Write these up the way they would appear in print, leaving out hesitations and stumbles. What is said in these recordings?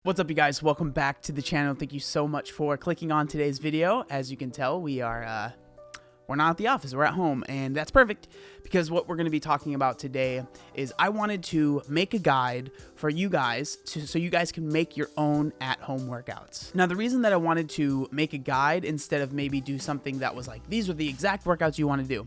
What's up, you guys? Welcome back to the channel. Thank you so much for clicking on today's video. As you can tell, we're not at the office, we're at home, and that's perfect because what we're going to be talking about today is I wanted to make a guide for you guys so you guys can make your own at-home workouts. Now, the reason that I wanted to make a guide instead of maybe do something that was like, these are the exact workouts you want to do,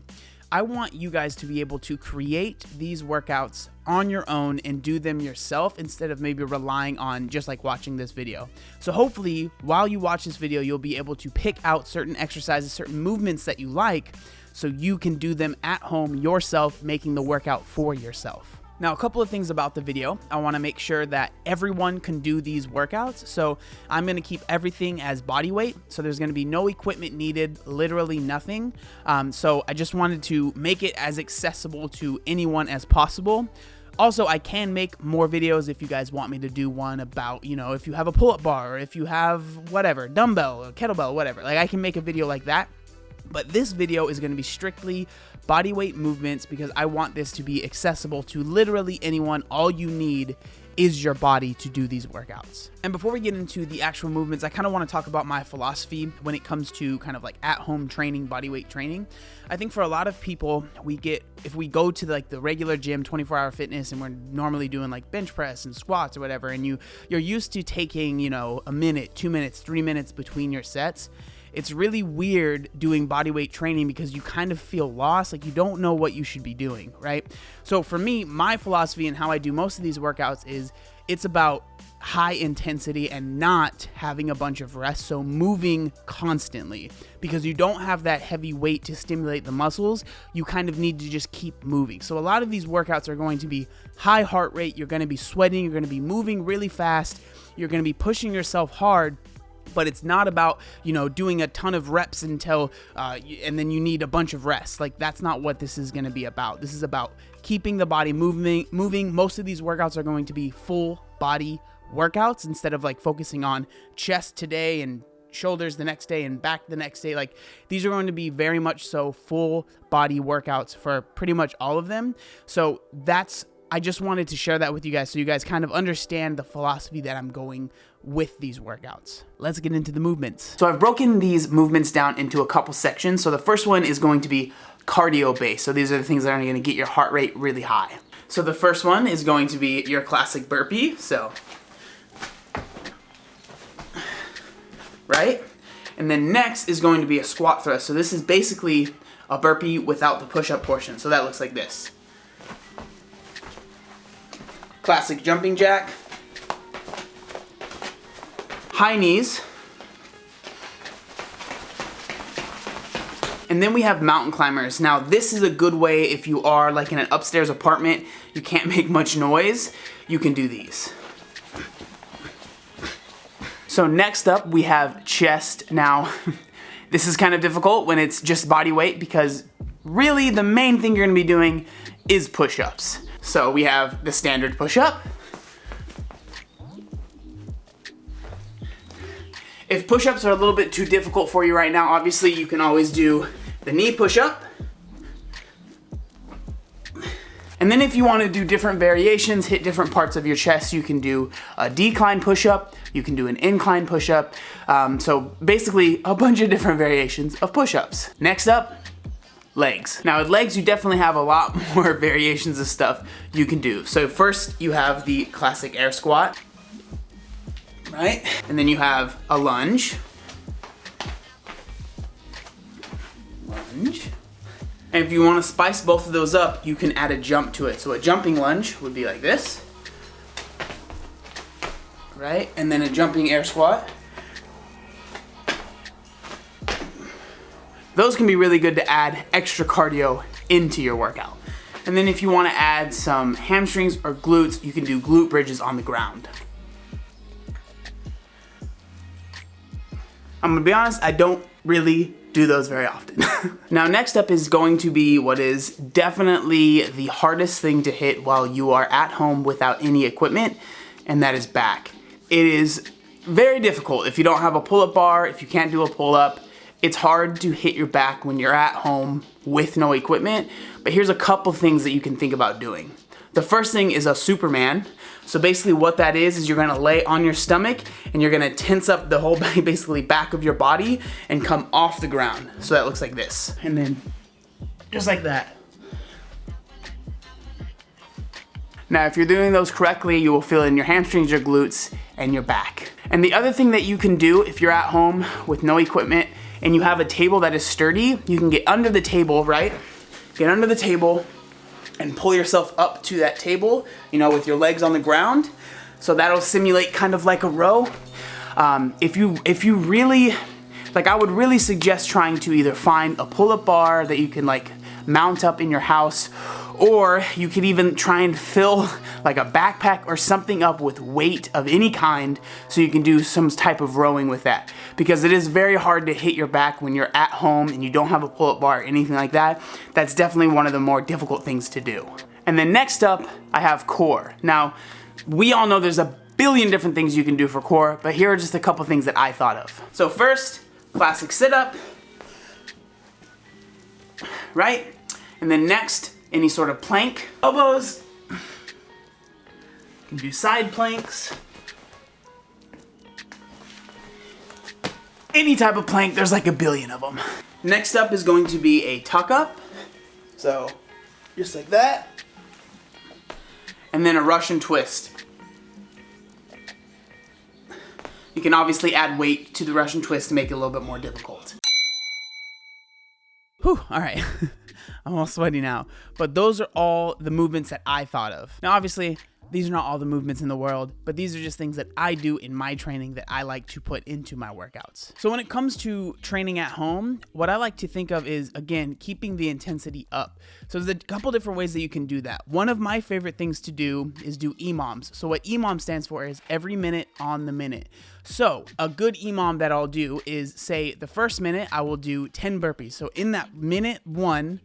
I want you guys to be able to create these workouts on your own and do them yourself instead of maybe relying on just like watching this video. So hopefully while you watch this video, you'll be able to pick out certain exercises, certain movements that you like so you can do them at home yourself, making the workout for yourself. Now, a couple of things about the video. I want to make sure that everyone can do these workouts. So I'm going to keep everything as body weight. So there's going to be no equipment needed, literally nothing. So I just wanted to make it as accessible to anyone as possible. Also, I can make more videos if you guys want me to do one about, you know, if you have a pull-up bar or if you have whatever, dumbbell or kettlebell, whatever. Like, I can make a video like that. But this video is going to be strictly body weight movements because I want this to be accessible to literally anyone. All you need is your body to do these workouts. And before we get into the actual movements, I kind of want to talk about my philosophy when it comes to kind of like at-home training, body weight training. I think for a lot of people, if we go to like the regular gym, 24-hour fitness, and we're normally doing like bench press and squats or whatever, and you're used to taking, you know, a minute, 2 minutes, 3 minutes between your sets. It's really weird doing bodyweight training because you kind of feel lost, like you don't know what you should be doing, right? So for me, my philosophy and how I do most of these workouts is it's about high intensity and not having a bunch of rest, so moving constantly. Because you don't have that heavy weight to stimulate the muscles, you kind of need to just keep moving. So a lot of these workouts are going to be high heart rate, you're going to be sweating, you're going to be moving really fast, you're going to be pushing yourself hard. But it's not about, you know, doing a ton of reps until, and then you need a bunch of rest. Like, that's not what this is going to be about. This is about keeping the body moving. Most of these workouts are going to be full body workouts instead of like focusing on chest today and shoulders the next day and back the next day. Like, these are going to be very much so full body workouts for pretty much all of them. So I just wanted to share that with you guys so you guys kind of understand the philosophy that I'm going with these workouts. Let's get into the movements. So I've broken these movements down into a couple sections. So the first one is going to be cardio based. So these are the things that are going to get your heart rate really high. So the first one is going to be your classic burpee. So, right? And then next is going to be a squat thrust. So this is basically a burpee without the push-up portion. So that looks like this. Classic jumping jack, high knees, and then we have mountain climbers. Now this is a good way if you are like in an upstairs apartment, you can't make much noise, you can do these. So next up we have chest. Now this is kind of difficult when it's just body weight because really the main thing you're gonna be doing is push-ups. So we have the standard push-up. If push-ups are a little bit too difficult for you right now, obviously you can always do the knee push-up. And then if you want to do different variations, hit different parts of your chest, you can do a decline push-up, you can do an incline push-up. So basically a bunch of different variations of push-ups. Next up, legs. Now with legs, you definitely have a lot more variations of stuff you can do. So first you have the classic air squat, right? And then you have a lunge. Lunge. And if you want to spice both of those up, you can add a jump to it. So a jumping lunge would be like this, right? And then a jumping air squat. Those can be really good to add extra cardio into your workout. And then if you want to add some hamstrings or glutes, you can do glute bridges on the ground. I'm gonna be honest, I don't really do those very often. Now next up is going to be what is definitely the hardest thing to hit while you are at home without any equipment, and that is back. It is very difficult if you don't have a pull-up bar, if you can't do a pull-up. It's hard to hit your back when you're at home with no equipment, but here's a couple things that you can think about doing. The first thing is a Superman. So basically what that is you're gonna lay on your stomach and you're gonna tense up the whole basically back of your body and come off the ground. So that looks like this. And then just like that. Now, if you're doing those correctly, you will feel it in your hamstrings, your glutes, and your back. And the other thing that you can do if you're at home with no equipment and you have a table that is sturdy, you can get under the table, right? Get under the table and pull yourself up to that table, you know, with your legs on the ground. So that'll simulate kind of like a row. If you really, like, I would really suggest trying to either find a pull-up bar that you can like mount up in your house, or you could even try and fill like a backpack or something up with weight of any kind so you can do some type of rowing with that. Because it is very hard to hit your back when you're at home and you don't have a pull-up bar or anything like that. That's definitely one of the more difficult things to do. And then next up, I have core. Now, we all know there's a billion different things you can do for core, but here are just a couple things that I thought of. So first, classic sit-up, right? And then next, any sort of plank, elbows. You can do side planks. Any type of plank, there's like a billion of them. Next up is going to be a tuck up. So, just like that. And then a Russian twist. You can obviously add weight to the Russian twist to make it a little bit more difficult. Whew, all right. I'm all sweaty now. But those are all the movements that I thought of. Now, obviously, these are not all the movements in the world, but these are just things that I do in my training that I like to put into my workouts. So when it comes to training at home, what I like to think of is, again, keeping the intensity up. So there's a couple different ways that you can do that. One of my favorite things to do is do EMOMs. So what EMOM stands for is every minute on the minute. So a good EMOM that I'll do is, say, the first minute I will do 10 burpees. So in that minute one,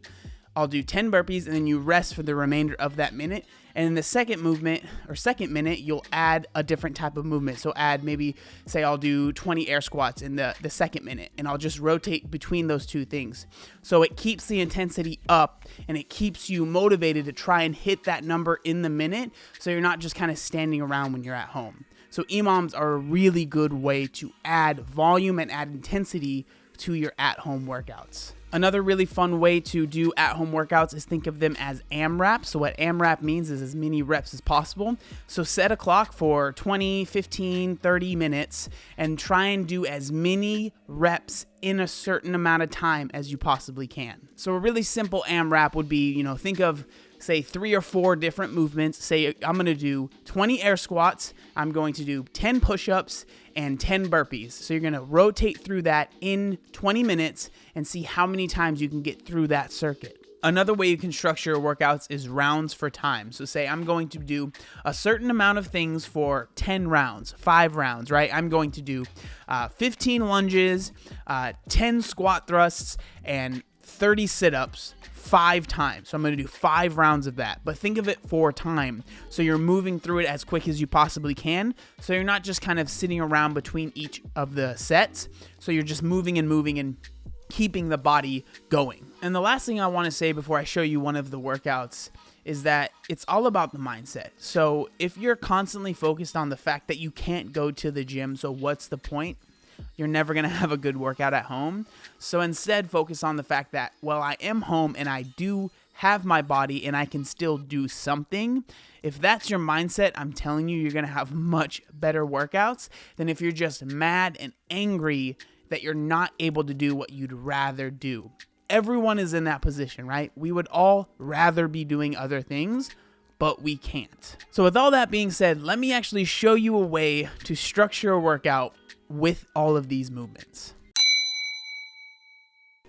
I'll do 10 burpees and then you rest for the remainder of that minute. And in the second movement or second minute, you'll add a different type of movement. So add maybe, say I'll do 20 air squats in the second minute and I'll just rotate between those two things. So it keeps the intensity up and it keeps you motivated to try and hit that number in the minute. So you're not just kind of standing around when you're at home. So EMOMs are a really good way to add volume and add intensity to your at-home workouts. Another really fun way to do at-home workouts is think of them as AMRAP. So what AMRAP means is as many reps as possible. So set a clock for 20, 15, 30 minutes and try and do as many reps in a certain amount of time as you possibly can. So a really simple AMRAP would be, think of, say, 3 or 4 different movements. Say I'm going to do 20 air squats, I'm going to do 10 push-ups, and 10 burpees. So you're going to rotate through that in 20 minutes and see how many times you can get through that circuit. Another way you can structure your workouts is rounds for time. So say I'm going to do a certain amount of things for 10 rounds, 5 rounds, right? I'm going to do 15 lunges, 10 squat thrusts, and 30 sit-ups 5 times. So I'm going to do 5 rounds of that, but think of it for time. So you're moving through it as quick as you possibly can. So you're not just kind of sitting around between each of the sets. So you're just moving and keeping the body going. And the last thing I want to say before I show you one of the workouts is that it's all about the mindset. So if you're constantly focused on the fact that you can't go to the gym, so what's the point? You're never going to have a good workout at home. So instead, focus on the fact that, well, I am home and I do have my body and I can still do something. If that's your mindset, I'm telling you, you're going to have much better workouts than if you're just mad and angry that you're not able to do what you'd rather do. Everyone is in that position, right? We would all rather be doing other things, but we can't. So with all that being said, let me actually show you a way to structure a workout with all of these movements.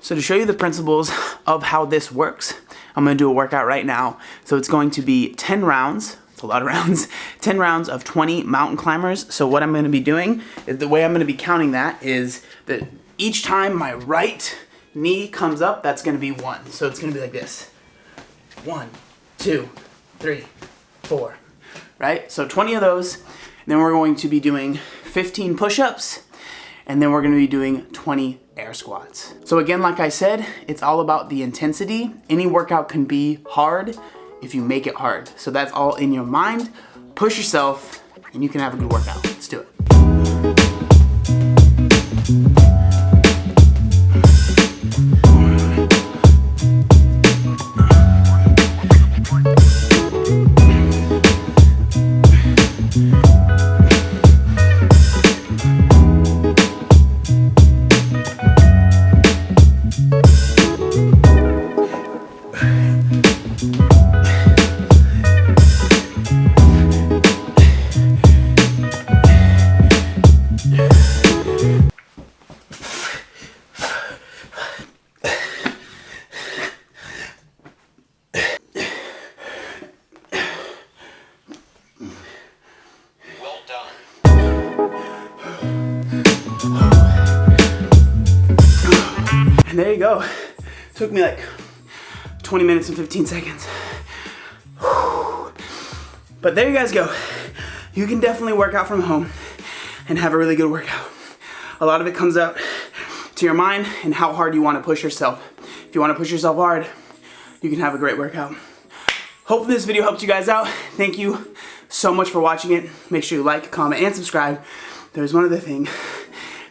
So to show you the principles of how this works, I'm going to do a workout right now. So it's going to be 10 rounds. It's a lot of rounds. 10 rounds of 20 mountain climbers. So what I'm going to be doing is, the way I'm going to be counting that is that each time my right knee comes up, that's going to be 1. So it's going to be like this. 1, 2, 3, 4. Right? So 20 of those. And then we're going to be doing 15 push-ups, and then we're going to be doing 20 air squats. So again, like I said, it's all about the intensity. Any workout can be hard if you make it hard. So that's all in your mind. push yourself, and you can have a good workout. Let's do it. And there you go. Took me like 20 minutes and 15 seconds. But there you guys go. You can definitely work out from home and have a really good workout. A lot of it comes out to your mind and how hard you want to push yourself. If you want to push yourself hard, you can have a great workout. Hopefully this video helped you guys out. Thank you so much for watching it. Make sure you like, comment, and subscribe. There's one other thing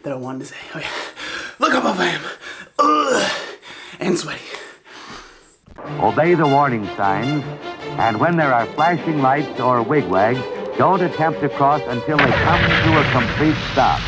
that I wanted to say. Oh yeah. Look how buff I am. Ugh. And sweaty. Obey the warning signs, and when there are flashing lights or wigwags, don't attempt to cross until they come to a complete stop.